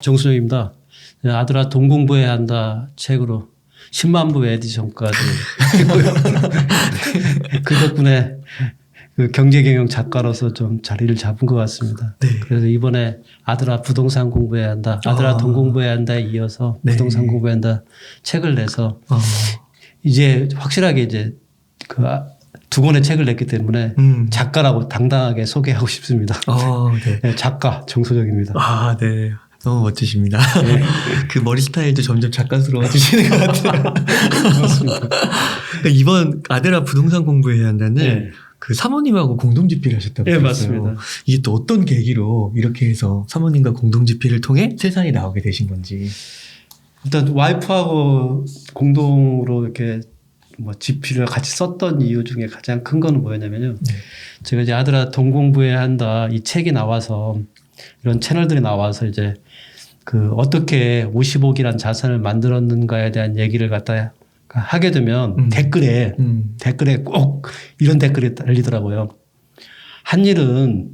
정수영입니다. 아들아 돈 공부해야 한다 책으로 10만 부 에디션까지 했고요. 그 덕분에 그 경제경영 작가로서 좀 자리를 잡은 것 같습니다. 네. 그래서 이번에 아들아 부동산 공부해야 한다, 아들아 돈 공부해야 한다에 이어서 네. 부동산 공부해야 한다 책을 내서 이제 확실하게 이제 그 두 권의 책을 냈기 때문에 작가라고 당당하게 소개하고 싶습니다. 네. 네, 작가 정소정입니다. 네. 너무 멋지십니다. 네. 그 머리 스타일도 점점 작가스러워지시는 것 같아요. 그렇습니다. 그러니까 이번 아들아 부동산 공부해야 한다는 네. 그 사모님하고 공동집필 하셨다고 네, 들었어요. 맞습니다. 이게 또 어떤 계기로 이렇게 해서 사모님과 공동집필을 통해 세상에 나오게 되신 건지. 일단 와이프하고 공동으로 이렇게 뭐 집필을 같이 썼던 이유 중에 가장 큰 거는 뭐였냐면요. 네. 제가 이제 아들아 돈 공부해야 한다 이 책이 나와서 이런 채널들이 나와서 이제 그 어떻게 50억이란 자산을 만들었는가에 대한 얘기를 갖다 하게 되면 댓글에 꼭 이런 댓글이 달리더라고요. 한 일은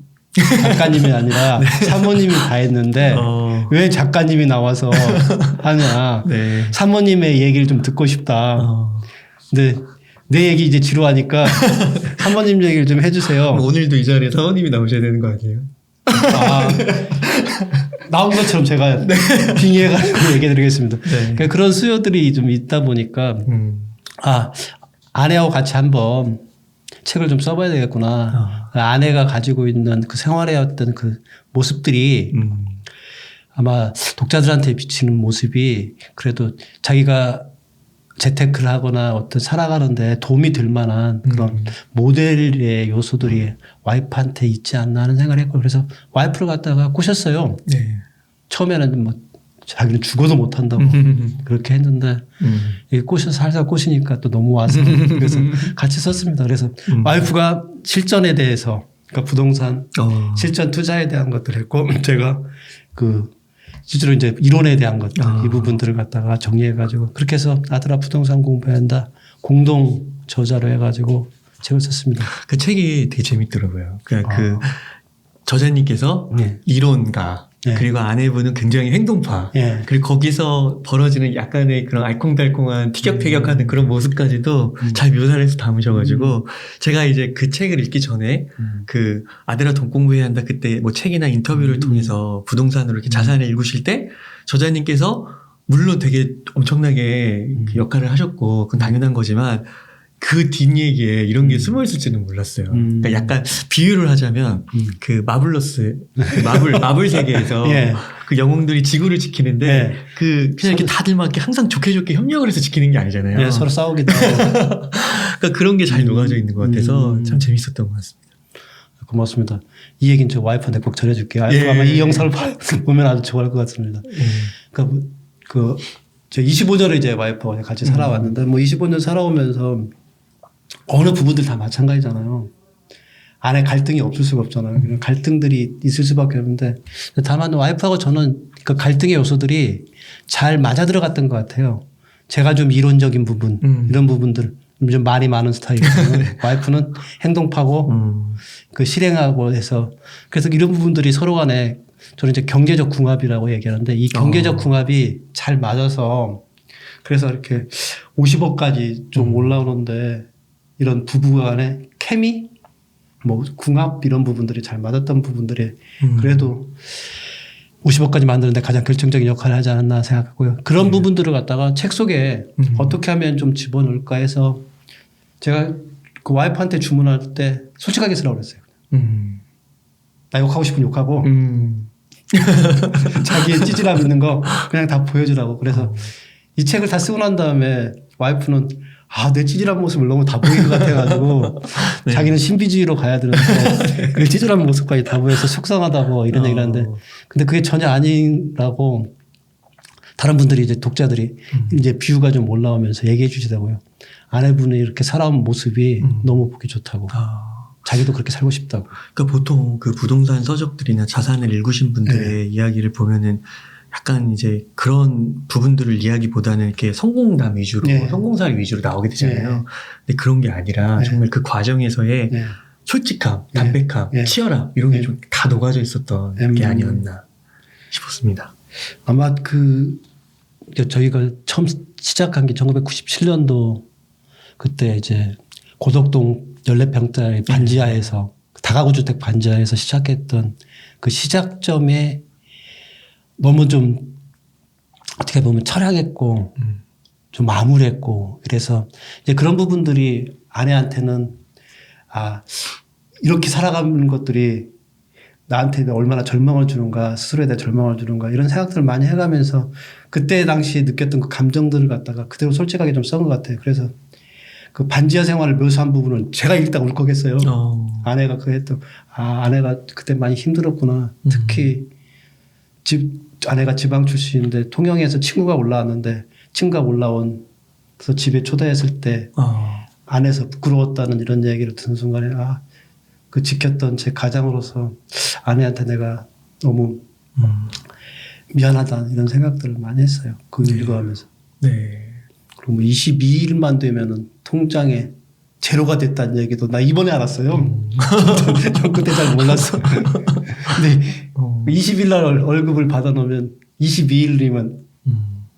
작가님이 아니라 네. 사모님이 다 했는데 왜 작가님이 나와서 하냐. 네. 사모님의 얘기를 좀 듣고 싶다. 근데 내 얘기 이제 지루하니까 사모님 얘기를 좀 해주세요. 오늘도 이 자리에 사모님이 나오셔야 되는 거 아니에요? 나온 것처럼 제가 빙의해가지고 얘기해드리겠습니다. 네. 그러니까 그런 수요들이 좀 있다 보니까 아내하고 같이 한번 책을 좀 써봐야 되겠구나. 아내가 가지고 있는 그 생활의 어떤 그 모습들이 아마 독자들한테 비치는 모습이 그래도 자기가 재테크를 하거나 어떤 살아가는데 도움이 될 만한 그런 모델의 요소들이 와이프한테 있지 않나 하는 생각을 했고 그래서 와이프를 갖다가 꼬셨어요. 네. 처음에는 뭐 자기는 죽어도 못한다고 그렇게 했는데 꼬셔서 살살 꼬시니까 또 넘어와서 그래서 같이 썼습니다. 그래서 와이프가 실전에 대해서 그러니까 부동산 실전 투자에 대한 것들을 했고 제가 그 실제로 이제 이론에 대한 것들 이 부분들을 갖다가 정리해가지고 그렇게 해서 아들아 부동산 공부해야 한다 공동 저자로 해가지고 책을 썼습니다. 그 책이 되게 재밌더라고요. 그 저자님께서 네. 이론가 네. 그리고 아내분은 굉장히 행동파 네. 그리고 거기서 벌어지는 약간의 그런 알콩달콩한 티격태격하는 그런 모습까지도 잘 묘사를 해서 담으셔가지고 제가 이제 그 책을 읽기 전에 그 아들아 돈 공부해야 한다 그때 뭐 책이나 인터뷰를 통해서 부동산으로 이렇게 자산을 읽으실 때 저자님께서 물론 되게 엄청나게 그 역할을 하셨고 그건 당연한 거지만 그 뒷얘기에 이런 게 숨어 있을지는 몰랐어요. 그러니까 약간 비유를 하자면 그 마블러스, 그 마블 세계에서 예. 그 영웅들이 지구를 지키는데 예. 그 그냥 이렇게 다들 막 이렇게 항상 좋게 협력을 해서 지키는 게 아니잖아요. 예, 서로 싸우기도 하고. 그러니까 그런 게 잘 녹아져 있는 것 같아서 참 재밌었던 것 같습니다. 고맙습니다. 이 얘기는 저 와이프한테 꼭 전해줄게요. 와이프가 아마 이 영상을 보면 아주 좋아할 것 같습니다. 그러니까 저 25년을 이제 와이프와 같이 살아왔는데 뭐 25년 살아오면서 어느 부분들 다 마찬가지잖아요. 안에 갈등이 없을 수가 없잖아요. 그런 갈등들이 있을 수밖에 없는데 다만 와이프하고 저는 그 갈등의 요소들이 잘 맞아 들어갔던 것 같아요. 제가 좀 이론적인 부분 이런 부분들 좀 말이 많은 스타일이거든요. 와이프는 행동파고 그 실행하고 해서 그래서 이런 부분들이 서로 간에 저는 이제 경제적 궁합이라고 얘기하는데 이 경제적 궁합이 잘 맞아서 그래서 이렇게 50억까지 좀 올라오는데 이런 부부 간의 케미 뭐 궁합 이런 부분들이 잘 맞았던 부분들이 그래도 50억까지 만드는데 가장 결정적인 역할을 하지 않았나 생각하고요. 그런 부분들을 갖다가 책 속에 어떻게 하면 좀 집어넣을까 해서 제가 그 와이프한테 주문할 때 솔직하게 쓰라고 그랬어요. 나 욕하고 싶으면 욕하고 자기의 찌질함 있는 거 그냥 다 보여주라고. 그래서 이 책을 다 쓰고 난 다음에 와이프는 내 찌질한 모습을 너무 다 보이는 것 같아가지고 네. 자기는 신비주의로 가야 되는데 그 찌질한 모습까지 다 보여서 속상하다고 이런 얘기를 하는데 근데 그게 전혀 아니라고 다른 분들이 이제 독자들이 이제 뷰가 좀 올라오면서 얘기해 주시더라고요. 아내분이 이렇게 살아온 모습이 너무 보기 좋다고. 자기도 그렇게 살고 싶다고. 그러니까 보통 그 부동산 서적들이나 자산을 읽으신 분들의 이야기를 보면은 약간 이제 그런 부분들을 이야기보다는 이렇게 성공담 위주로, 성공사례 위주로 나오게 되잖아요. 근데 그런 게 아니라 정말 그 과정에서의 솔직함, 담백함, 치열함 이런 게 좀 다 녹아져 있었던 게 아니었나 싶었습니다. 아마 저희가 처음 시작한 게 1997년도 그때 이제 고덕동 14평짜리 반지하에서 다가구 주택 반지하에서 시작했던 그 시작점에 너무 좀 어떻게 보면 철학했고 좀 암울했고 그래서 이제 그런 부분들이 아내한테는 이렇게 살아가는 것들이 나한테 얼마나 절망을 주는가 스스로에 대해 절망을 주는가 이런 생각들을 많이 해가면서 그때 당시에 느꼈던 그 감정들을 갖다가 그대로 솔직하게 좀 쓴 것 같아요. 그래서 그 반지하 생활을 묘사한 부분은 제가 읽다가 울컥했어요. 아내가 했던 아내가 그때 많이 힘들었구나. 특히 아내가 지방 출신인데 통영에서 친구가 올라왔는데 친구가 올라온서 집에 초대했을 때 안에서 부끄러웠다는 이런 얘기를 듣는 순간에 그 지켰던 제 가장으로서 아내한테 내가 너무 미안하다 이런 생각들을 많이 했어요. 그걸 읽어가면서. 네. 그리고 뭐 22일만 되면은 통장에 제로가 됐다는 얘기도 나 이번에 알았어요. 전 그때 잘 몰랐어요. 근데 20일 날 월급을 받아놓으면 22일이면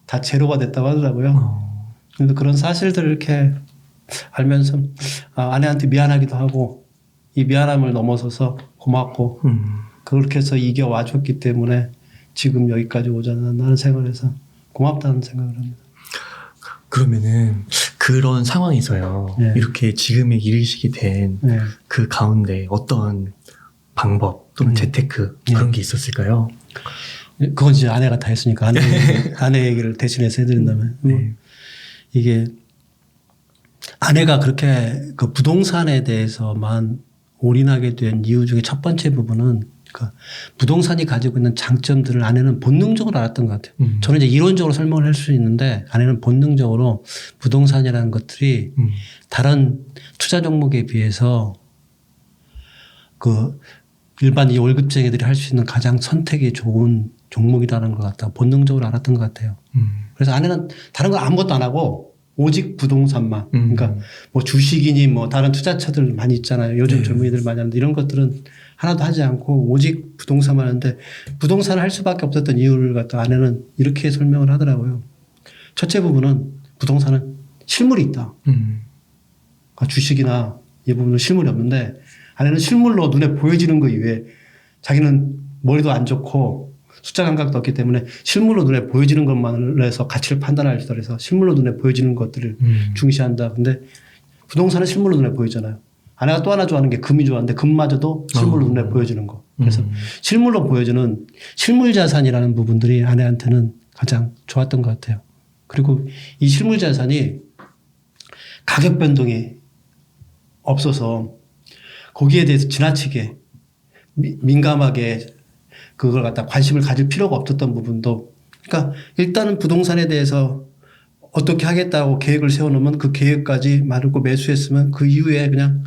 다 제로가 됐다고 하더라고요. 그래서 그런 사실들을 이렇게 알면서 아내한테 미안하기도 하고 이 미안함을 넘어서서 고맙고 그렇게 해서 이겨와줬기 때문에 지금 여기까지 오자는 생각을 고맙다는 생각을 합니다. 그러면은 그런 상황에서요. 네. 이렇게 지금에 이르시게 된 그 가운데 어떤 방법 또는 재테크 그런 게 있었을까요? 그건 이제 아내가 다 했으니까 아내 얘기를 대신해서 해드린다면 이게 아내가 그렇게 그 부동산에 대해서만 올인하게 된 이유 중에 첫 번째 부분은 그 부동산이 가지고 있는 장점들을 아내는 본능적으로 알았던 것 같아요. 저는 이제 이론적으로 설명을 할 수 있는데 아내는 본능적으로 부동산이라는 것들이 다른 투자 종목에 비해서 그 일반 이 월급쟁이들이 할 수 있는 가장 선택이 좋은 종목이라는 것 같다. 본능적으로 알았던 것 같아요. 그래서 아내는 다른 걸 아무것도 안 하고 오직 부동산만. 그러니까 뭐 주식이니 뭐 다른 투자처들 많이 있잖아요. 요즘 젊은이들 많이 하는데 이런 것들은 하나도 하지 않고 오직 부동산만 하는데 부동산을 할 수밖에 없었던 이유를 갖다 아내는 이렇게 설명을 하더라고요. 첫째 부분은 부동산은 실물이 있다. 그러니까 주식이나 이 부분은 실물이 없는데 아내는 실물로 눈에 보여지는 거 이외에 자기는 머리도 안 좋고 숫자 감각도 없기 때문에 실물로 눈에 보여지는 것만으로 해서 가치를 판단할 줄 알아서 실물로 눈에 보여지는 것들을 중시한다. 근데 부동산은 실물로 눈에 보이잖아요. 아내가 또 하나 좋아하는 게 금이 좋아하는데 금마저도 실물로 눈에 보여지는 거. 그래서 실물로 보여주는 실물 자산이라는 부분들이 아내한테는 가장 좋았던 것 같아요. 그리고 이 실물 자산이 가격 변동이 없어서 거기에 대해서 지나치게 민감하게 그걸 갖다 관심을 가질 필요가 없었던 부분도 그러니까 일단은 부동산에 대해서 어떻게 하겠다고 계획을 세워놓으면 그 계획까지 마르고 매수했으면 그 이후에 그냥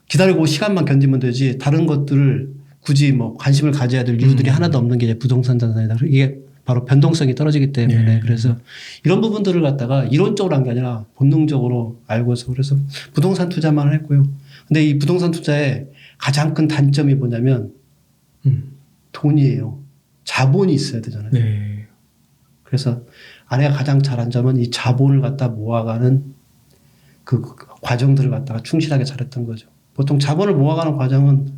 기다리고 시간만 견디면 되지 다른 것들을 굳이 뭐 관심을 가져야 될 이유들이 하나도 없는 게 이제 부동산 자산이다. 이게 바로 변동성이 떨어지기 때문에 그래서 이런 부분들을 갖다가 이론적으로 한 게 아니라 본능적으로 알고서 그래서 부동산 투자만 했고요. 근데 이 부동산 투자의 가장 큰 단점이 뭐냐면 돈이에요. 자본이 있어야 되잖아요. 네. 그래서 아내가 가장 잘한 점은 이 자본을 갖다 모아가는 그 과정들을 갖다가 충실하게 잘했던 거죠. 보통 자본을 모아가는 과정은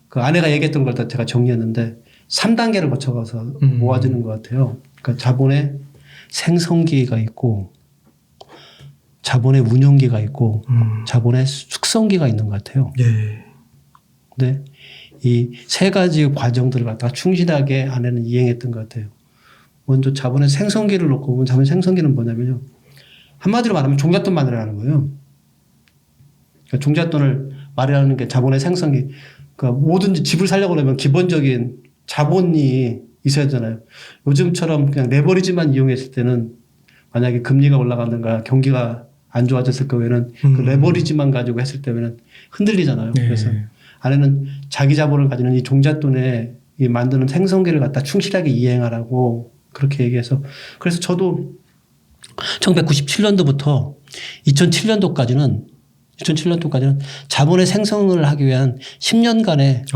그 아내가 얘기했던 걸 다 제가 정리했는데 3단계를 거쳐가서 모아지는 것 같아요. 그러니까 자본의 생성기가 있고 자본의 운용기가 있고 자본의 숙성기가 있는 것 같아요. 네. 근데 이 세 가지 과정들을 갖다가 충실하게 아내는 이행했던 것 같아요. 먼저 자본의 생성기를 놓고 보면 자본의 생성기는 뭐냐면요. 한마디로 말하면 종잣돈 마련하는 거예요. 그러니까 종잣돈을 마련하는 게 자본의 생성기. 그러니까 뭐든지 집을 살려고 그러면 기본적인 자본이 있어야 되잖아요. 요즘처럼 그냥 레버리지만 이용했을 때는 만약에 금리가 올라가든가 경기가 안 좋아졌을 경우에는 그 레버리지만 가지고 했을 때는 흔들리잖아요. 네. 그래서 아내는 자기 자본을 가지는 이 종잣돈에 이 만드는 생성기를 갖다 충실하게 이행하라고 그렇게 얘기해서 그래서 저도 1997년도부터 2007년도까지는 자본의 생성을 하기 위한 10년간의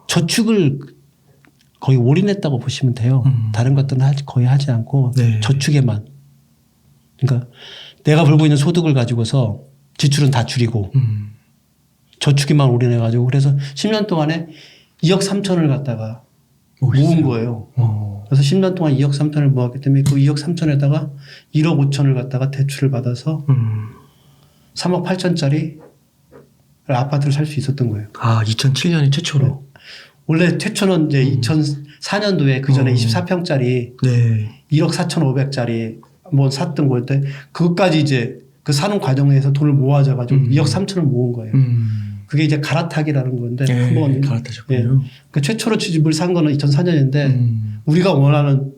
저축을 거의 올인했다고 보시면 돼요. 다른 것들은 거의 하지 않고 네. 저축에만. 그러니까 내가 벌고 있는 소득을 가지고서 지출은 다 줄이고 저축에만 올인해가지고 그래서 10년 동안에 2억 3천을 갖다가 모은 거예요. 그래서 10년 동안 2억 3천을 모았기 때문에 그 2억 3천에다가 1억 5천을 갖다가 대출을 받아서 3억 8천짜리 아파트를 살 수 있었던 거예요. 아, 2007년에 최초로. 원래 최초는 이제 2004년도에 그 전에 24평짜리 네. 1억 4,500짜리 뭐 샀던 거였대. 그것까지 이제 그 사는 과정에서 돈을 모아져가지고 2억 3천을 모은 거예요. 그게 이제 갈아타기라는 건데 네, 한번 갈아타셨군요. 그 최초로 집을 산 거는 2004년인데 우리가 원하는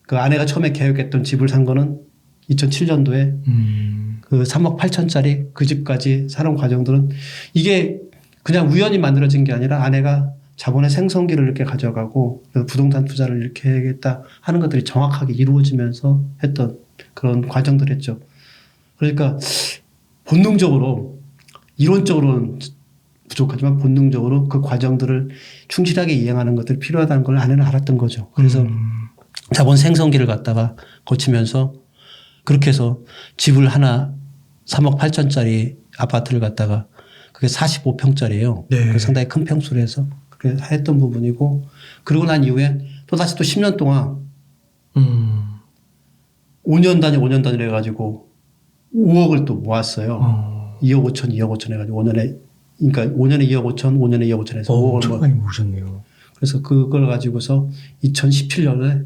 그 아내가 처음에 계획했던 집을 산 거는 2007년도에 그 3억 8천짜리 그 집까지 사는 과정들은 이게 그냥 우연히 만들어진 게 아니라 아내가 자본의 생성기를 이렇게 가져가고 부동산 투자를 이렇게 해야겠다 하는 것들이 정확하게 이루어지면서 했던 그런 과정들이었죠. 그러니까 본능적으로 이론적으로는 부족하지만 본능적으로 그 과정들을 충실하게 이행하는 것들이 필요하다는 걸 아내는 알았던 거죠. 그래서 자본 생성기를 갖다가 거치면서 그렇게 해서 집을 하나 3억 8천짜리 아파트를 갖다가 그게 45평짜리예요. 네. 상당히 큰 평수로 해서 그렇게 했던 부분이고 그러고 난 이후에 또 다시 또 10년 동안 5년 단위로 해가지고 5억을 또 모았어요. 2억 5천, 2억 5천 해가지고 5년에 2억 5천, 5년에 2억 5천 해서 5억을 엄청 많이 모으셨네요. 그래서 그걸 가지고서 2017년에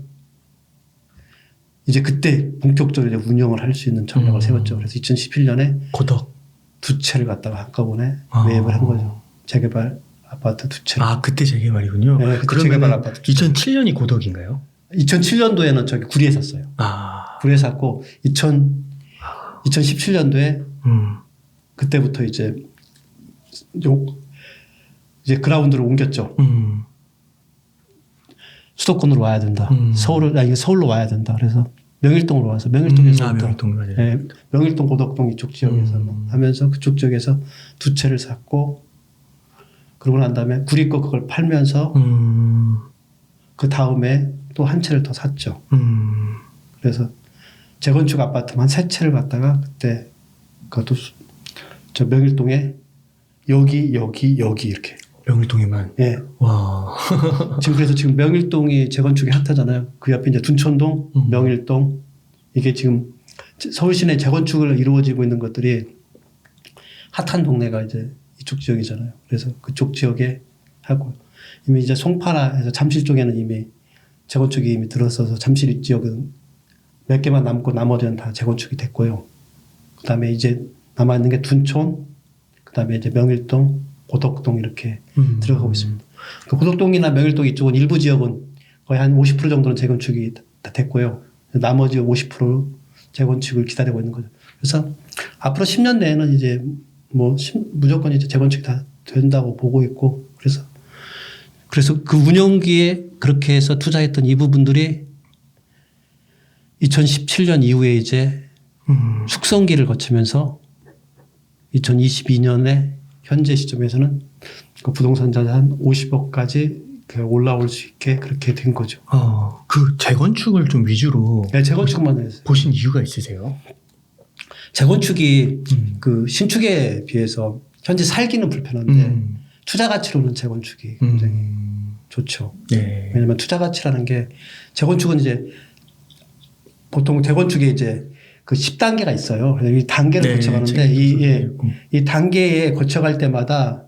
이제 그때 본격적으로 이제 운영을 할 수 있는 전략을 세웠죠. 그래서 2017년에 고덕. 두 채를 갖다가 한꺼번에 매입을 한 거죠. 재개발 아파트 두 채. 아, 그때 재개발이군요. 네, 그때 재개발 아파트. 2007년이 고덕인가요? 2007년도에는 저기 구리에 샀어요. 아. 구리에 샀고 2017년도에 그때부터 이제 그라운드를 옮겼죠. 수도권으로 와야 된다. 서울로 와야 된다. 그래서 명일동으로 와서 명일동에서 명일동 맞아요. 네, 명일동 고덕동 이쪽 지역에서 하면서 그쪽 지역에서 두 채를 샀고 그러고 난 다음에 구리 거 그걸 팔면서 그 다음에 또 한 채를 더 샀죠. 그래서 재건축 아파트만 세 채를 갖다가 그때 그것도 저 명일동에 여기 이렇게. 명일동에만. 예. 와. 지금 명일동이 재건축이 핫하잖아요. 그 옆에 이제 둔촌동, 명일동 이게 지금 서울 시내 재건축을 이루어지고 있는 것들이 핫한 동네가 이제 이쪽 지역이잖아요. 그래서 그쪽 지역에 하고 이미 이제 송파라해서 잠실 쪽에는 이미 재건축이 이미 들어서서 잠실 지역은 몇 개만 남고 나머지는 다 재건축이 됐고요. 그다음에 이제 남아 있는 게 둔촌, 그다음에 이제 명일동, 고덕동 이렇게 들어가고 있습니다. 그 고덕동이나 명일동 이쪽은 일부 지역은 거의 한 50% 정도는 재건축이 다 됐고요. 나머지 50% 재건축을 기다리고 있는 거죠. 그래서 앞으로 10년 내에는 이제 뭐 무조건 이제 재건축이 다 된다고 보고 있고 그래서 그 운영기에 그렇게 해서 투자했던 이 부분들이 2017년 이후에 이제 숙성기를 거치면서 2022년에 현재 시점에서는 그 부동산 자산 50억까지 올라올 수 있게 그렇게 된 거죠. 그 재건축을 좀 위주로 네, 재건축만 했어요. 보신 이유가 있으세요? 재건축이 그 신축에 비해서 현재 살기는 불편한데 투자 가치로는 재건축이 굉장히 좋죠. 네. 왜냐하면 투자 가치라는 게 재건축은 이제 보통 재건축에 이제 그 10단계가 있어요. 그래서 이 단계를 거쳐가는데 이 단계에 거쳐갈 때마다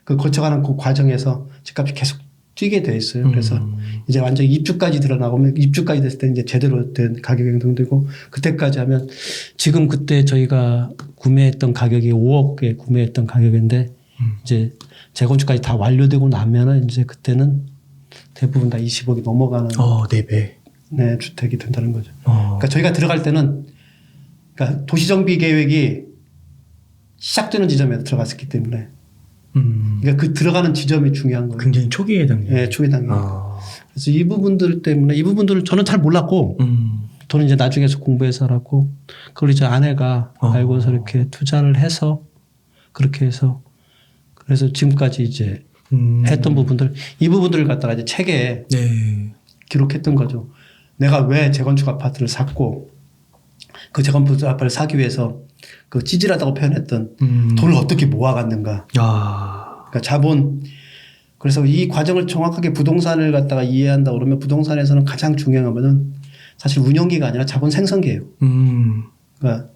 그 거쳐가는 그 과정에서 집값이 계속 뛰게 돼 있어요. 그래서 이제 완전 입주까지 드러나고 입주까지 됐을 때 이제 제대로 된 가격 형성되고 그때까지 하면 지금 그때 저희가 구매했던 가격이 5억에 구매했던 가격인데 이제 재건축까지 다 완료되고 나면은 이제 그때는 대부분 다 20억이 넘어가는 4배. 네, 주택이 된다는 거죠. 그러니까 저희가 들어갈 때는 그러니까 도시정비 계획이 시작되는 지점에 들어갔었기 때문에 그러니까 그 들어가는 지점이 중요한 거예요. 굉장히 초기의 단계. 네, 초기 단계. 그래서 이 부분들 때문에 이 부분들을 저는 잘 몰랐고 저는 이제 나중에서 공부해서 알았고 그걸 이제 아내가 알고서 이렇게 투자를 해서 그렇게 해서 그래서 지금까지 이제 했던 부분들, 이 부분들을 갖다가 이제 책에 네. 기록했던 거죠. 내가 왜 재건축 아파트를 샀고 그 재건축 아파트를 사기 위해서 그 찌질하다고 표현했던 돈을 어떻게 모아갔는가. 야. 그러니까 자본. 그래서 이 과정을 정확하게 부동산을 갖다가 이해한다 그러면 부동산에서는 가장 중요한 거는 사실 운영기가 아니라 자본 생성기예요. 그러니까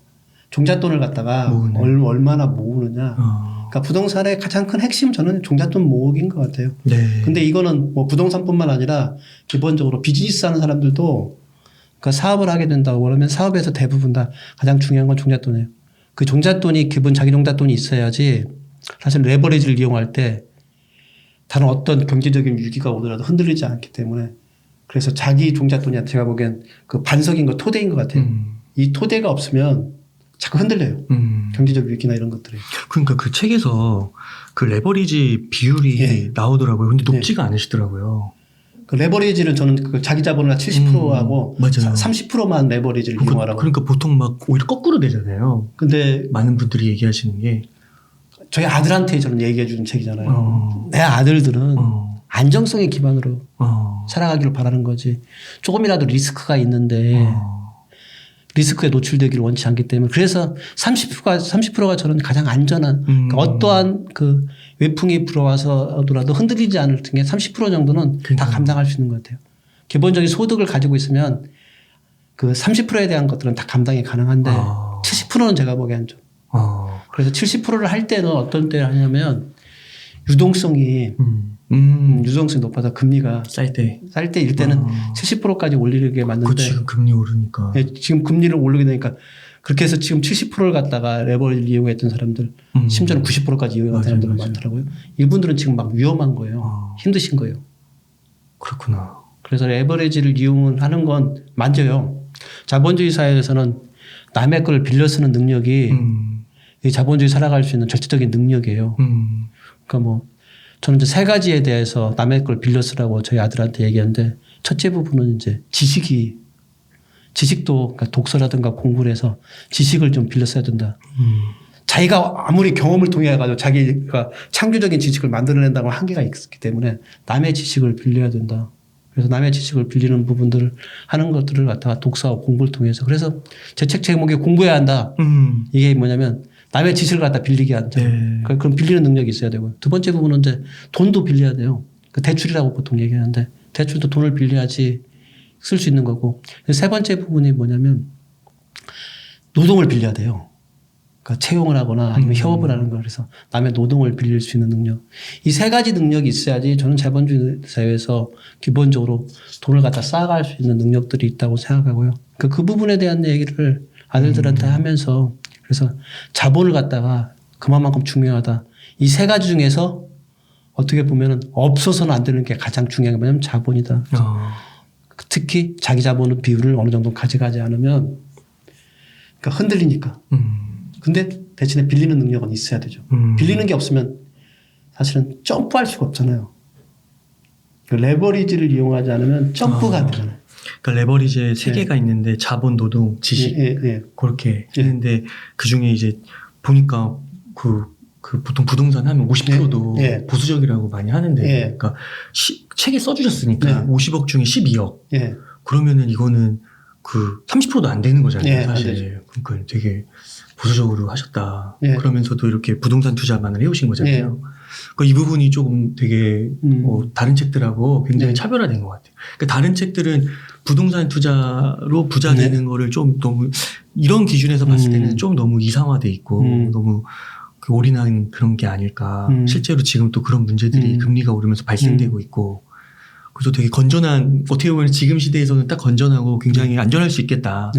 종잣돈을 갖다가 얼마나 모으느냐. 그러니까 부동산의 가장 큰 핵심 저는 종잣돈 모으기인 것 같아요. 네. 근데 이거는 뭐 부동산뿐만 아니라 기본적으로 비즈니스 하는 사람들도 그 사업을 하게 된다고 그러면 사업에서 대부분 다 가장 중요한 건 종잣돈이에요. 그 종잣돈이 기본 자기 종잣돈이 있어야지 사실 레버리지를 이용할 때 다른 어떤 경제적인 위기가 오더라도 흔들리지 않기 때문에 그래서 자기 종잣돈이 제가 보기엔 그 반석인 거 토대인 것 같아요. 이 토대가 없으면 자꾸 흔들려요. 경제적 위기나 이런 것들이. 그러니까 그 책에서 그 레버리지 비율이 예. 나오더라고요. 근데 높지가 않으시더라고요. 그 레버리지를 저는 그 자기 자본을 70%하고 맞아요. 30%만 레버리지를 이용하라고. 그러니까 보통 막 오히려 거꾸로 되잖아요. 근데 많은 분들이 얘기하시는 게 저희 아들한테 저는 얘기해 주는 책이잖아요. 내 아들들은 안정성의 기반으로 살아가기를 바라는 거지. 조금이라도 리스크가 있는데 리스크에 노출되기를 원치 않기 때문에 그래서 30%가 저는 가장 안전한 그러니까 어떠한 그 외풍이 불어와서 하더라도 흔들리지 않을 등의 30% 정도는 다 감당할 수 있는 것 같아요. 기본적인 소득을 가지고 있으면 그 30%에 대한 것들은 다 감당이 가능한데 70%는 제가 보기엔 좀. 그래서 70%를 할 때는 어떤 때 하냐면 유동성이 유동성이 높아서 금리가 쌀 때일 때는 70%까지 올리게 맞는데 지금 금리 오르니까 네, 지금 금리를 올리게 되니까 그렇게 해서 지금 70%를 갖다가 레버리지를 이용했던 사람들 심지어는 90%까지 이용한 사람들은 많더라고요. 이분들은 지금 막 위험한 거예요. 힘드신 거예요. 그렇구나. 그래서 레버리지를 이용하는 건 맞아요. 자본주의 사회에서는 남의 걸 빌려 쓰는 능력이 이 자본주의 살아갈 수 있는 절대적인 능력이에요. 그러니까 뭐 저는 이제 세 가지에 대해서 남의 걸 빌려 쓰라고 저희 아들한테 얘기하는데 첫째 부분은 이제 지식도 그러니까 독서라든가 공부를 해서 지식을 좀 빌려 써야 된다. 자기가 아무리 경험을 통해 가지고 자기가 창조적인 지식을 만들어낸다고 한계가 있기 때문에 남의 지식을 빌려야 된다. 그래서 남의 지식을 빌리는 부분들을 하는 것들을 갖다가 독서하고 공부를 통해서 그래서 제 책 제목이 공부해야 한다. 이게 뭐냐면 남의 지식을 갖다 빌리게 한다. 네. 그럼 빌리는 능력이 있어야 되고요. 두 번째 부분은 이제 돈도 빌려야 돼요. 그 대출이라고 보통 얘기하는데 대출도 돈을 빌려야지 쓸 수 있는 거고. 세 번째 부분이 뭐냐면 노동을 빌려야 돼요. 그러니까 채용을 하거나 아니면 협업을 하는 거 그래서 남의 노동을 빌릴 수 있는 능력. 이 세 가지 능력이 있어야지 저는 자본주의 사회에서 기본적으로 돈을 갖다 쌓아갈 수 있는 능력들이 있다고 생각하고요. 그 부분에 대한 얘기를 아들들한테 하면서 그래서 자본을 갖다가 그만큼 중요하다. 이 세 가지 중에서 어떻게 보면은 없어서는 안 되는 게 가장 중요한 게 뭐냐면 자본이다. 특히 자기 자본의 비율을 어느 정도 가져가지 않으면 그러니까 흔들리니까. 근데 대신에 빌리는 능력은 있어야 되죠. 빌리는 게 없으면 사실은 점프할 수가 없잖아요. 그 레버리지를 이용하지 않으면 점프가 안 되잖아요. 그러니까 레버리지에 세 개가 있는데 자본, 노동, 지식 그렇게 했는데 그 중에 이제 보니까 그 보통 부동산 하면 50%도 보수적이라고 많이 하는데 그러니까 책에 써주셨으니까 50억 중에 12억 그러면은 이거는 그 30%도 안 되는 거잖아요 사실. 그러니까 되게 보수적으로 하셨다. 그러면서도 이렇게 부동산 투자만을 해오신 거잖아요. 그러니까 이 부분이 조금 되게 다른 책들하고 굉장히 차별화된 것 같아요. 그러니까 다른 책들은 부동산 투자로 부자 되는 거를 좀 너무 이런 기준에서 봤을 때는 좀 너무 이상화돼 있고 너무 그 올인한 그런 게 아닐까. 실제로 지금 또 그런 문제들이 금리가 오르면서 발생되고 있고 그래서 되게 건전한 어떻게 보면 지금 시대에서는 딱 건전하고 굉장히 안전할 수 있겠다.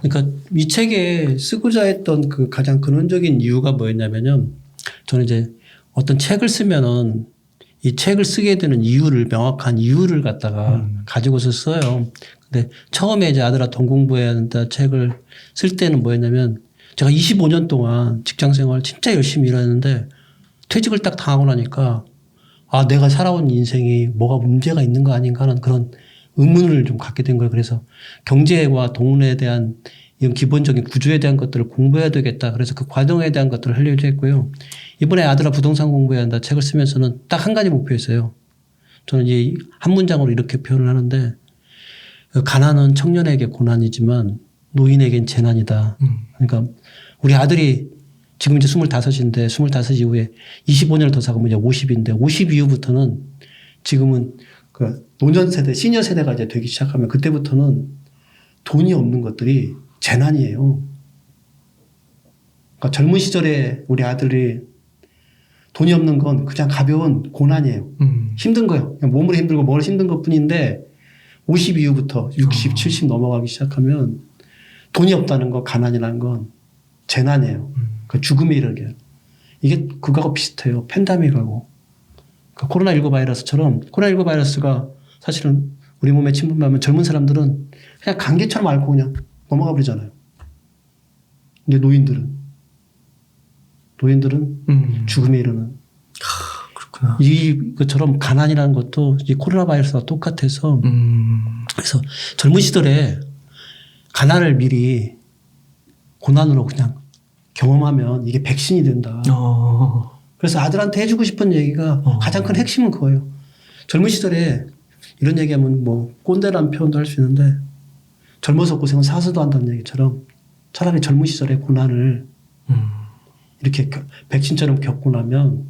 그러니까 이 책에 쓰고자 했던 그 가장 근원적인 이유가 뭐였냐면요. 저는 이제 어떤 책을 쓰면은 이 책을 쓰게 되는 이유를 명확한 이유를 갖다가 가지고서 써요. 근데 처음에 이제 아들아 돈 공부해야 한다 책을 쓸 때는 뭐였냐면 제가 25년 동안 직장 생활 진짜 열심히 일했는데 퇴직을 딱 당하고 나니까 아, 내가 살아온 인생이 뭐가 문제가 있는 거 아닌가 하는 그런 의문을 좀 갖게 된 거예요. 그래서 경제와 돈에 대한 이런 기본적인 구조에 대한 것들을 공부해야 되겠다. 그래서 그 과정에 대한 것들을 하려고 했고요. 이번에 아들아 부동산 공부해야 한다 책을 쓰면서는 딱 한 가지 목표였어요. 저는 이제 한 문장으로 이렇게 표현을 하는데 가난은 청년에게 고난이지만 노인에겐 재난이다. 그러니까 우리 아들이 지금 이제 25인데 25 이후에 25년을 더 사가면 이제 50인데 50 이후부터는 지금은 그 노년 세대, 시니어 세대가 이제 되기 시작하면 그때부터는 돈이 없는 것들이 재난이에요. 그러니까 젊은 시절에 우리 아들이 돈이 없는 건 그냥 가벼운 고난이에요. 힘든 거예요. 그냥 몸으로 힘들고 머리로 힘든 것 뿐인데 50 이후부터 60, 70 넘어가기 시작하면 돈이 없다는 건 가난이라는 건 재난이에요. 그 죽음에 이르게. 이게 그거하고 비슷해요. 팬데믹하고. 그 코로나19 바이러스처럼 코로나19 바이러스가 사실은 우리 몸에 침범하면 젊은 사람들은 그냥 감기처럼 앓고 그냥 넘어가 버리잖아요. 근데 노인들은 죽음에 이르는. 그렇구나. 이것처럼 가난이라는 것도 이 코로나 바이러스와 똑같아서 그래서 젊은 시절에 가난을 미리 고난으로 그냥 경험하면 이게 백신이 된다. 그래서 아들한테 해주고 싶은 얘기가 가장 큰 핵심은 그거예요. 젊은 시절에 이런 얘기하면 뭐 꼰대라는 표현도 할 수 있는데 젊어서 고생은 사서도 한다는 얘기처럼 차라리 젊은 시절의 고난을 이렇게 백신처럼 겪고 나면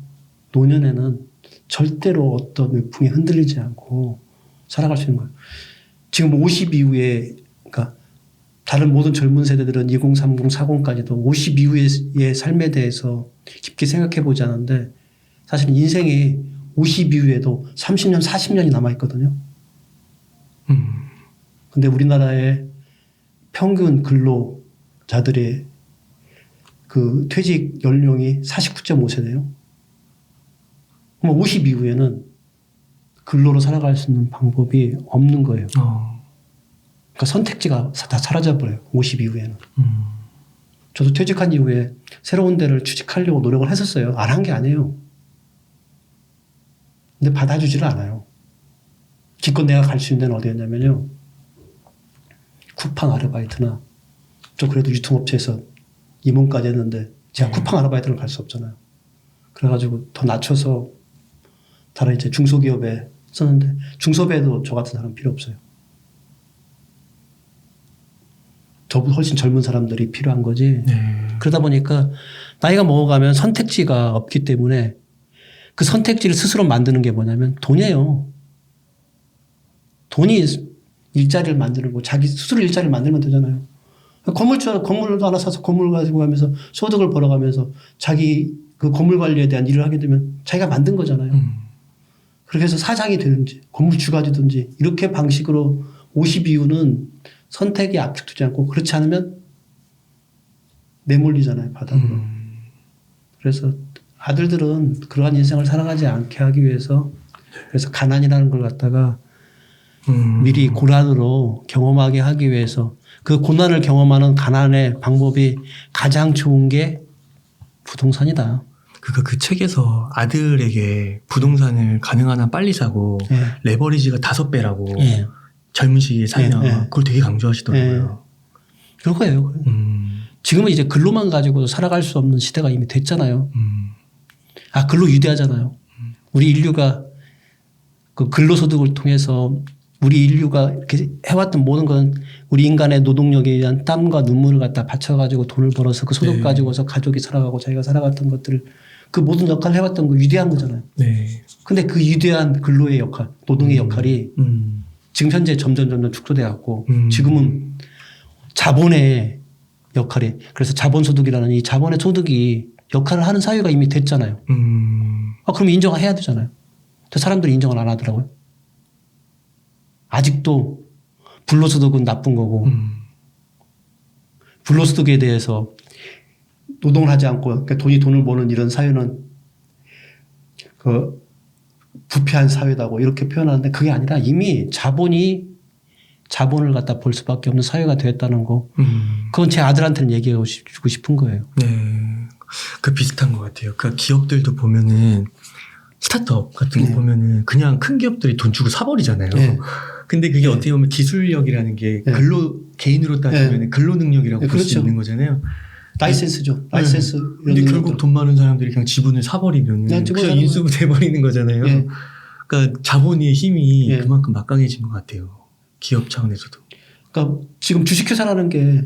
노년에는 절대로 어떤 외풍에 흔들리지 않고 살아갈 수 있는 거예요. 지금 50 이후에 그러니까 다른 모든 젊은 세대들은 20, 30, 40까지도 50 이후의 삶에 대해서 깊게 생각해 보지 않는데 사실은 인생이 50 이후에도 30년, 40년이 남아있거든요. 근데 우리나라의 평균 근로자들의 그 퇴직 연령이 49.5세대예요. 그럼 50 이후에는 근로로 살아갈 수 있는 방법이 없는 거예요. 그러니까 선택지가 다 사라져버려요. 50 이후에는. 저도 퇴직한 이후에 새로운 데를 취직하려고 노력을 했었어요. 안 한 게 아니에요. 근데 받아주지를 않아요. 기껏 내가 갈 수 있는 데는 어디였냐면요. 쿠팡 아르바이트나 저 그래도 유통업체에서 임원까지 했는데 제가 쿠팡 아르바이트를 갈 수 없잖아요. 그래가지고 더 낮춰서 다른 이제 중소기업에 썼는데 중소업에도 저 같은 사람 필요 없어요. 저보다 훨씬 젊은 사람들이 필요한 거지. 그러다 보니까 나이가 먹어가면 선택지가 없기 때문에 그 선택지를 스스로 만드는 게 뭐냐면 돈이에요. 돈이 일자리를 만드는 거, 자기 스스로 일자리를 만들면 되잖아요. 건물도 하나 사서 건물 가지고 가면서 소득을 벌어가면서 자기 그 건물 관리에 대한 일을 하게 되면 자기가 만든 거잖아요. 그렇게 해서 사장이 되든지 건물주가 되든지 이렇게 방식으로 50 이후는 선택이 압축되지 않고 그렇지 않으면 내몰리잖아요, 바닥으로. 그래서 아들들은 그러한 인생을 살아가지 않게 하기 위해서 그래서 가난이라는 걸 갖다가 미리 고난으로 경험하게 하기 위해서 그 고난을 경험하는 가난의 방법이 가장 좋은 게 부동산이다. 그러니까 그 책에서 아들에게 부동산을 가능한 한 빨리 사고 레버리지가 5배라고 젊은 시기에 살면 그걸 되게 강조하시더라고요. 그거예요. 지금은 이제 근로만 가지고 살아갈 수 없는 시대가 이미 됐잖아요. 아, 근로 유대하잖아요. 우리 인류가 그 근로소득을 통해서 우리 인류가 이렇게 해왔던 모든 건 우리 인간의 노동력에 의한 땀과 눈물을 갖다 바쳐가지고 돈을 벌어서 그 소득 가지고서 가족이 살아가고 자기가 살아갔던 것들을 그 모든 역할을 해왔던 거 위대한 거잖아요. 근데 그 위대한 근로의 역할, 노동의 역할이 지금 현재 점점 축소돼 갖고 지금은 자본의 역할이 그래서 자본소득이라는 이 자본의 소득이 역할을 하는 사회가 이미 됐잖아요. 그럼 인정해야 되잖아요. 근데 사람들이 인정을 안 하더라고요. 아직도 불로소득은 나쁜 거고 불로소득에 대해서 노동을 하지 않고 그러니까 돈을 버는 이런 사회는 그 부패한 사회다고 이렇게 표현하는데 그게 아니라 이미 자본을 갖다 볼 수밖에 없는 사회가 되었다는 거. 그건 제 아들한테는 얘기하고 주고 싶은 거예요. 그 비슷한 것 같아요. 그 기업들도 보면은 스타트업 같은 거 보면은 그냥 큰 기업들이 돈 주고 사버리잖아요. 근데 그게 어떻게 보면 기술력이라는 게 개인으로 따지면 근로 능력이라고 볼 수 그렇죠. 있는 거잖아요. 라이센스죠. 라이센스. 근데 결국 돈 많은 사람들이 그냥 지분을 사버리면 그냥 인수돼버리는 거잖아요. 그러니까 자본의 힘이 그만큼 막강해지는 것 같아요. 기업 차원에서도. 그러니까 지금 주식회사라는 게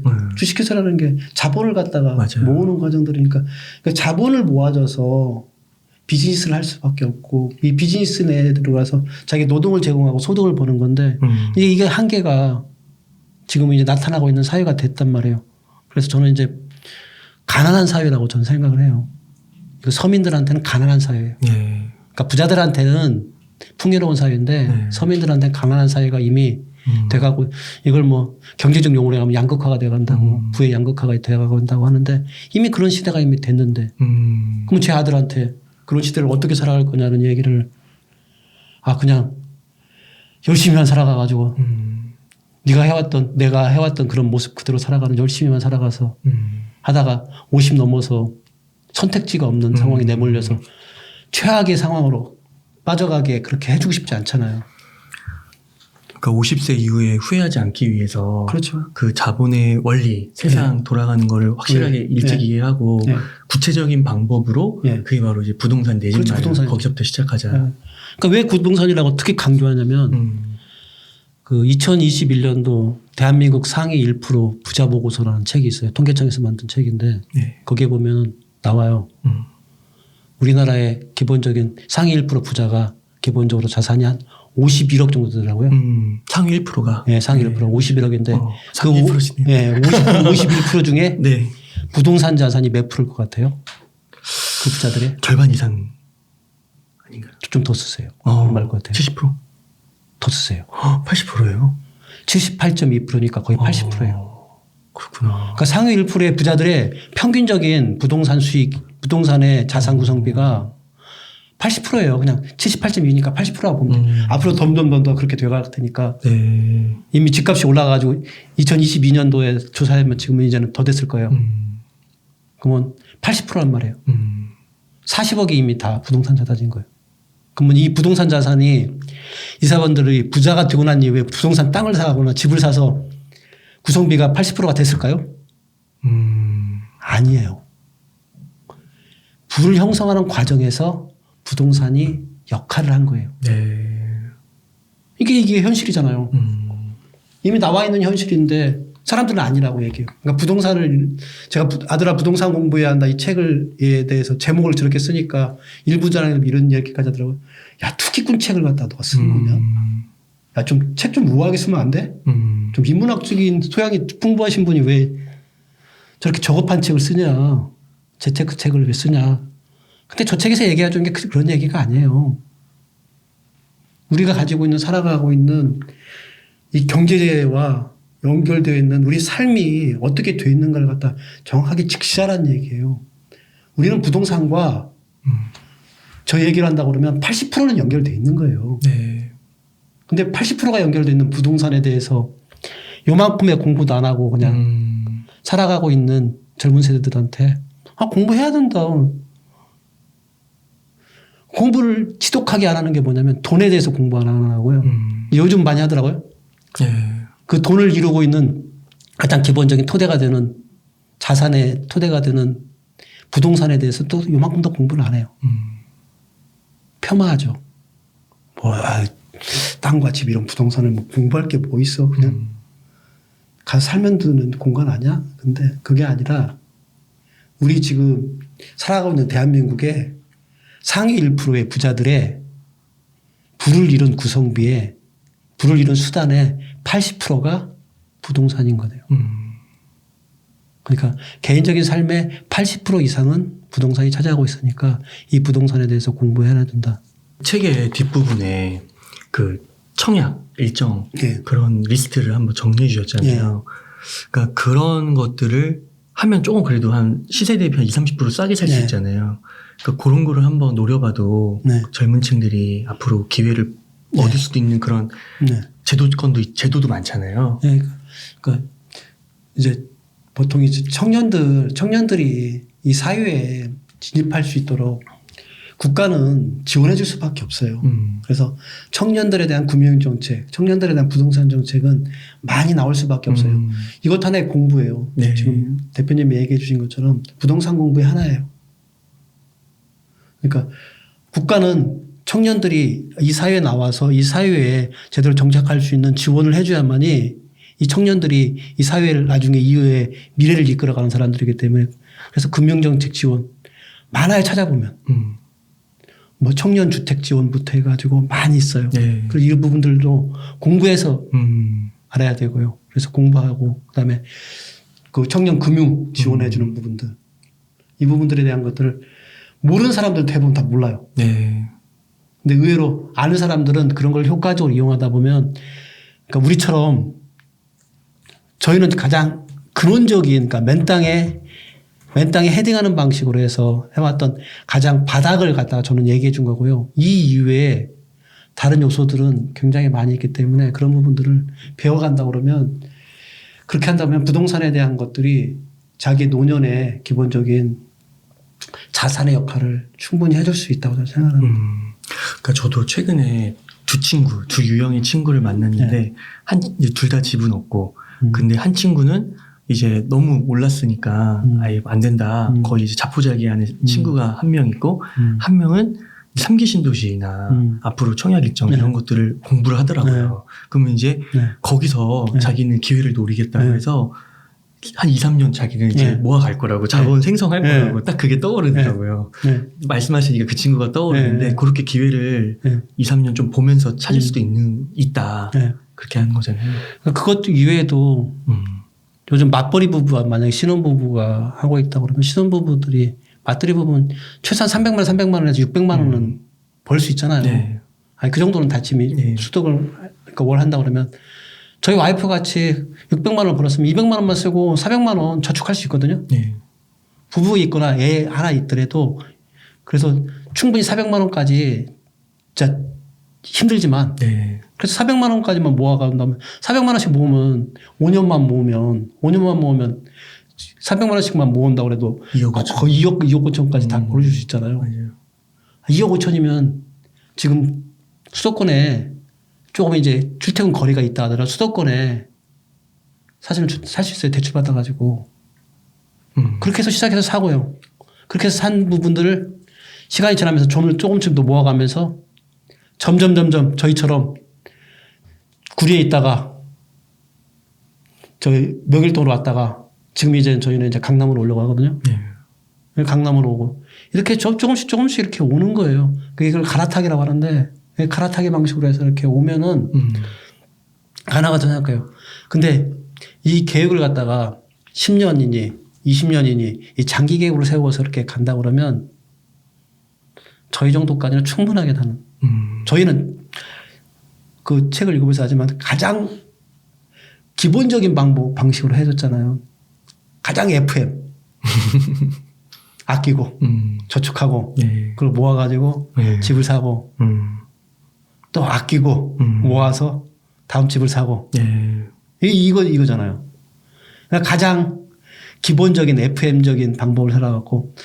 자본을 갖다가 모으는 과정들이니까 그러니까 자본을 모아줘서 비즈니스를 할 수밖에 없고 이 비즈니스 내에 들어가서 자기 노동을 제공하고 소득을 버는 건데 이게 한계가 지금 이제 나타나고 있는 사회가 됐단 말이에요. 그래서 저는 이제 가난한 사회라고 저는 생각을 해요. 서민들한테는 가난한 사회예요. 그러니까 부자들한테는 풍요로운 사회인데 서민들한테는 가난한 사회가 이미 돼가고 이걸 뭐 경제적 용어로 하면 양극화가 돼간다고 부의 양극화가 돼가고 하는데 이미 그런 시대가 이미 됐는데 그럼 제 아들한테 그런 시대를 어떻게 살아갈 거냐는 얘기를 그냥 열심히만 살아가가지고 내가 해왔던 그런 모습 그대로 살아가는 열심히만 살아가서 하다가 50 넘어서 선택지가 없는 상황에 내몰려서 최악의 상황으로 빠져가게 그렇게 해주고 싶지 않잖아요. 그러니까 50세 이후에 후회하지 않기 위해서 그렇죠. 그 자본의 원리, 세상 돌아가는 거를 확실하게 일찍 이해하고 구체적인 방법으로 그게 바로 이제 부동산 내집 마련 거기서부터 시작하자. 그러니까 왜 부동산이라고 특히 강조하냐면 그 2021년도 대한민국 상위 1% 부자 보고서라는 책이 있어요. 통계청에서 만든 책인데 거기에 보면 나와요. 우리나라의 기본적인 상위 1% 부자가 기본적으로 자산이 한 51억 정도 되더라고요. 상위 1%가? 네, 상위 1%가 51억인데 상위 1%시네요. 51% 중에 부동산 자산이 몇 프로일 것 같아요? 그 부자들의? 절반 이상 아닌가요? 좀 더 쓰세요. 얼마일 것 같아요? 70%? 더 쓰세요. 80%예요? 78.2%니까 거의 80%예요. 그렇구나. 그러니까 상위 1%의 부자들의 평균적인 부동산 수익, 부동산의 자산 구성비가 80%예요. 그냥 78.2니까 80%라고 보면 앞으로 덤덤 더 그렇게 돼갈 테니까 이미 집값이 올라가가지고 2022년도에 조사하면 지금은 이제는 더 됐을 거예요. 그러면 80%란 말이에요. 40억이 이미 다 부동산 자산인 거예요. 그러면 이 부동산 자산이 이 사람들이 부자가 되고 난 이후에 부동산 땅을 사거나 집을 사서 구성비가 80%가 됐을까요? 아니에요. 부를 형성하는 과정에서 부동산이 역할을 한 거예요. 이게 현실이잖아요. 이미 나와 있는 현실인데 사람들은 아니라고 얘기해요. 그러니까 부동산을 제가 아들아 부동산 공부해야 한다 이 책을에 대해서 제목을 저렇게 쓰니까 일부 자랑이 이런 얘기까지 하더라고요. 야 투기꾼 책을 갖다 너가 쓰는 거냐? 야 좀 책 좀 우아하게 쓰면 안 돼? 좀 인문학적인 소양이 풍부하신 분이 왜 저렇게 저급한 책을 쓰냐? 재테크 책을 왜 쓰냐? 근데 저 책에서 얘기해 주는 게 그런 얘기가 아니에요. 우리가 가지고 있는 살아가고 있는 이 경제와 연결되어 있는 우리 삶이 어떻게 되어 있는가를 갖다 정확하게 직시하라는 얘기예요. 우리는 부동산과 저 얘기를 한다고 그러면 80%는 연결되어 있는 거예요. 근데 80%가 연결되어 있는 부동산에 대해서 요만큼의 공부도 안 하고 그냥 살아가고 있는 젊은 세대들한테 공부해야 된다. 공부를 지독하게 안 하는 게 뭐냐면 돈에 대해서 공부 안 하고요. 요즘 많이 하더라고요. 그 돈을 이루고 있는 가장 기본적인 토대가 되는 자산의 토대가 되는 부동산에 대해서 또 요만큼 더 공부를 안 해요. 폄하하죠. 땅과 집 이런 부동산을 뭐 공부할 게 뭐 있어. 그냥 가서 살면 드는 공간 아니야? 근데 그게 아니라 우리 지금 살아가고 있는 대한민국의 상위 1%의 부자들의 부를 이룬 구성비에 부를 이룬 수단의 80%가 부동산인 거네요. 그러니까 개인적인 삶의 80% 이상은 부동산이 차지하고 있으니까 이 부동산에 대해서 공부해야 된다. 책의 뒷부분에 그 청약 일정 그런 리스트를 한번 정리해 주셨잖아요. 그러니까 그런 것들을 하면 조금 그래도 한 시세 대비 한 20, 30% 싸게 살 수 있잖아요. 그러니까 그런 거를 한번 노려봐도 젊은 층들이 앞으로 기회를 얻을 수도 있는 그런 제도도 많잖아요. 그러니까 이제 보통 이제 청년들이 이 사회에 진입할 수 있도록 국가는 지원해 줄 수밖에 없어요. 그래서 청년들에 대한 금융정책, 청년들에 대한 부동산 정책은 많이 나올 수밖에 없어요. 이것 하나의 공부예요. 네. 지금 대표님이 얘기해 주신 것처럼 부동산 공부의 하나예요. 그러니까 국가는 청년들이 이 사회에 나와서 이 사회에 제대로 정착할 수 있는 지원을 해줘야만이 이 청년들이 이 사회를 나중에 이후에 미래를 이끌어가는 사람들이기 때문에 그래서 금융정책 지원 만화에 찾아보면 뭐 청년 주택 지원부터 해가지고 많이 있어요. 네. 그리고 이 부분들도 공부해서 알아야 되고요. 그래서 공부하고 그다음에 그 청년 금융 지원해주는 부분들 이 부분들에 대한 것들을 모르는 사람들 대부분 다 몰라요. 네. 근데 의외로 아는 사람들은 그런 걸 효과적으로 이용하다 보면 그러니까 우리처럼 저희는 가장 근원적인 그러니까 맨땅에 헤딩하는 방식으로 해서 해왔던 가장 바닥을 갖다가 저는 얘기해 준 거고요. 이 이외에 다른 요소들은 굉장히 많이 있기 때문에 그런 부분들을 배워간다 그러면 그렇게 한다면 부동산에 대한 것들이 자기 노년의 기본적인 자산의 역할을 충분히 해줄 수 있다고 저는 생각합니다. 그러니까 저도 최근에 두 유형의 친구를 만났는데 이제 둘 다 집은 없고 근데 한 친구는 이제 너무 올랐으니까 아예 안 된다. 거의 이제 자포자기하는 친구가 한 명 있고 한 명은 3기 신도시나 앞으로 청약 일정 이런 것들을 공부를 하더라고요. 그러면 이제 거기서 자기는 기회를 노리겠다고 해서 한 2, 3년 자기는 이제 모아갈 거라고 자본 생성할 거라고 딱 그게 떠오르더라고요. 말씀하시니까 그 친구가 떠오르는데 그렇게 기회를 2, 3년 좀 보면서 찾을 수도 있다. 그렇게 하는 거잖아요. 그것도 이외에도 요즘 맞벌이 부부가 만약에 신혼부부가 하고 있다 그러면 신혼부부들이 맞벌이 부부는 최소한 300만 원에서 600만 원은 벌 수 있잖아요. 네. 아니 그 정도는 다짐이 수득을 그러니까 월 한다 그러면 저희 와이프 같이 600만 원 벌었으면 200만 원만 쓰고 400만 원 저축할 수 있거든요. 네. 부부 있거나 애 하나 있더라도 그래서 충분히 400만 원까지 진짜 힘들지만 그래서 400만 원까지만 모아간다면 400만 원씩 모으면 5년만 모으면 400만 원씩만 모은다고 해도 2억 5천. 거의 2억 5천까지 다 벌어줄 수 있잖아요. 맞아요. 2억 5천이면 지금 수도권에 조금 이제 주택은 거리가 있다 하더라도 수도권에 사실은 살 수 있어요. 대출 받아가지고. 그렇게 해서 시작해서 사고요. 그렇게 해서 산 부분들을 시간이 지나면서 조금씩 더 모아가면서 점점 저희처럼 구리에 있다가 저희 명일동으로 왔다가 지금 이제 저희는 이제 강남으로 오려고 하거든요. 강남으로 오고 이렇게 조금씩 이렇게 오는 거예요. 이걸 갈아타기라고 하는데 갈아타기 방식으로 해서 이렇게 오면은 가능하다고 생각해요. 근데 이 계획을 갖다가 10년이니 20년이니 이 장기 계획으로 세워서 이렇게 간다 그러면 저희 정도까지는 충분하게 하는. 저희는 그 책을 읽으면서 하지만 가장 기본적인 방식으로 해줬잖아요. 가장 FM. 아끼고 저축하고 그걸 모아가지고 집을 사고 또 아끼고 모아서 다음 집을 사고 이거잖아요. 그러니까 가장 기본적인 FM적인 방법을 살아갖고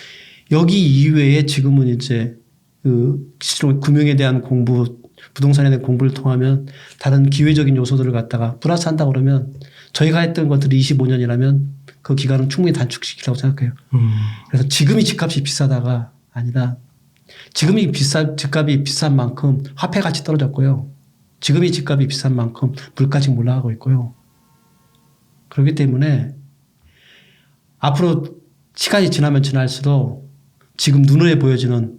여기 이외에 지금은 이제 그 금융에 대한 공부, 부동산에 대한 공부를 통하면 다른 기회적인 요소들을 갖다가 플러스한다 그러면 저희가 했던 것들이 25년이라면 그 기간은 충분히 단축시키라고 생각해요. 그래서 지금이 집값이 비싸다가 아니라 지금이 집값이 비싼 만큼 화폐 가치 떨어졌고요. 지금이 집값이 비싼 만큼 물가 지금 올라가고 있고요. 그렇기 때문에 앞으로 시간이 지나면 지날수록 지금 눈에 보여지는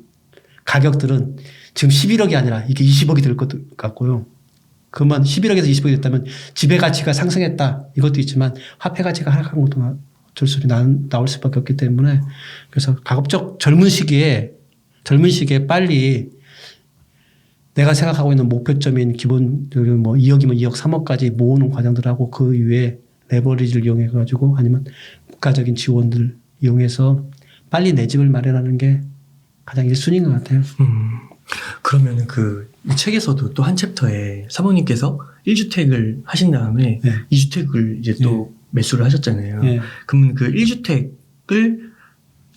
가격들은 지금 11억이 아니라 이게 20억이 될 것 같고요. 그만 11억에서 20억이 됐다면 집의 가치가 상승했다 이것도 있지만 화폐 가치가 하락한 것도 어쩔 수 없이 나올 수밖에 없기 때문에 그래서 가급적 젊은 시기에 빨리 내가 생각하고 있는 목표점인 기본 뭐 2억이면 2억 3억까지 모으는 과정들하고 그 이후에 레버리지를 이용해 가지고 아니면 국가적인 지원들 이용해서 빨리 내 집을 마련하는 게 가장 1순위인 것 같아요. 그러면은 이 책에서도 또 한 챕터에 사모님께서 1주택을 하신 다음에 2주택을 이제 또 매수를 하셨잖아요. 그러면 그 1주택을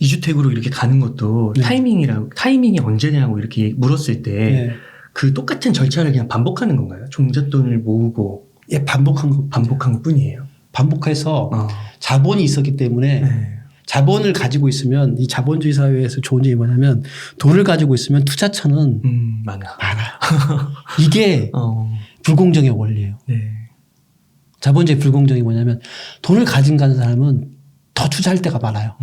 2주택으로 이렇게 가는 것도 네. 타이밍이 언제냐고 이렇게 물었을 때 예. 그 똑같은 절차를 그냥 반복하는 건가요? 종잣돈을 모으고 예, 반복한 것 뿐이에요. 반복해서 어. 자본이 있었기 때문에 네. 자본을 가지고 있으면 이 자본주의 사회에서 좋은 점이 뭐냐면 돈을 가지고 있으면 투자처는 많아. 이게 불공정의 원리예요. 네. 자본주의 불공정이 뭐냐면 돈을 가진 사람은 더 투자할 때가 많아요.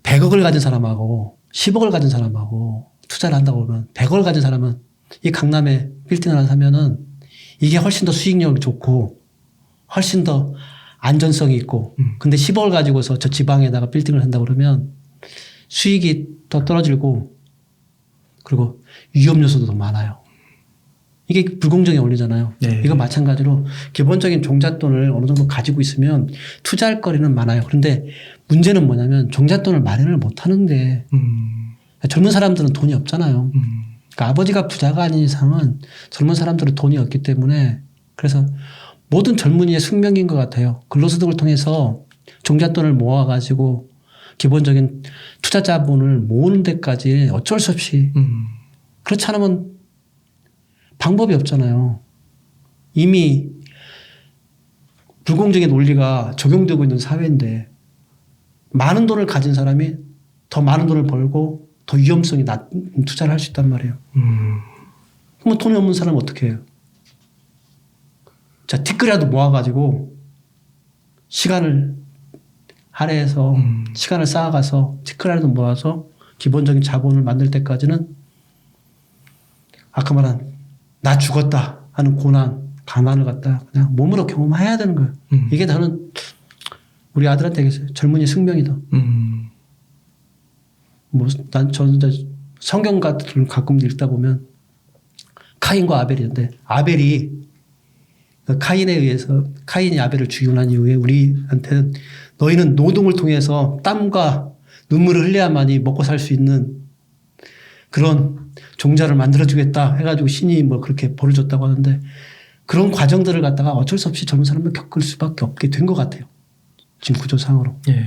100억을 가진 사람하고 10억을 가진 사람하고 투자를 한다고 그러면 100억을 가진 사람은 이 강남에 빌딩을 하나 사면은 이게 훨씬 더 수익력이 좋고 훨씬 더 안전성이 있고 근데 10억을 가지고서 저 지방에다가 빌딩을 한다고 그러면 수익이 더 떨어지고 그리고 위험 요소도 더 많아요. 이게 불공정의 원리잖아요. 네. 이건 마찬가지로 기본적인 종잣돈을 어느 정도 가지고 있으면 투자할 거리는 많아요. 그런데 문제는 뭐냐면 종잣돈을 마련을 못 하는데 젊은 사람들은 돈이 없잖아요. 그러니까 아버지가 부자가 아닌 이상은 젊은 사람들은 돈이 없기 때문에 그래서 모든 젊은이의 숙명인 것 같아요. 근로소득을 통해서 종잣돈을 모아가지고 기본적인 투자 자본을 모으는 데까지 어쩔 수 없이 그렇지 않으면 방법이 없잖아요. 이미 불공정의 논리가 적용되고 있는 사회인데 많은 돈을 가진 사람이 더 많은 돈을 벌고 더 위험성이 낮은 투자를 할 수 있단 말이에요. 그러면 돈이 없는 사람은 어떻게 해요? 자, 티끌이라도 모아가지고 시간을 할애해서 시간을 쌓아가서 티끌이라도 모아서 기본적인 자본을 만들 때까지는 아까 말한 나 죽었다 하는 고난, 가난을 갖다 그냥 몸으로 경험해야 되는 거예요. 이게 저는 우리 아들한테 얘기했어요. 젊은이 숙명이다. 저는 이제 성경 같은 가끔 읽다 보면 카인과 아벨이었는데 아벨이 카인에 의해서 카인이 아벨을 죽이고 난 이후에 우리한테는 너희는 노동을 통해서 땀과 눈물을 흘려야만이 먹고 살 수 있는 그런 종자를 만들어주겠다 해가지고 신이 뭐 그렇게 벌을 줬다고 하는데 그런 과정들을 갖다가 어쩔 수 없이 젊은 사람을 겪을 수밖에 없게 된 것 같아요. 지금 구조상으로. 예.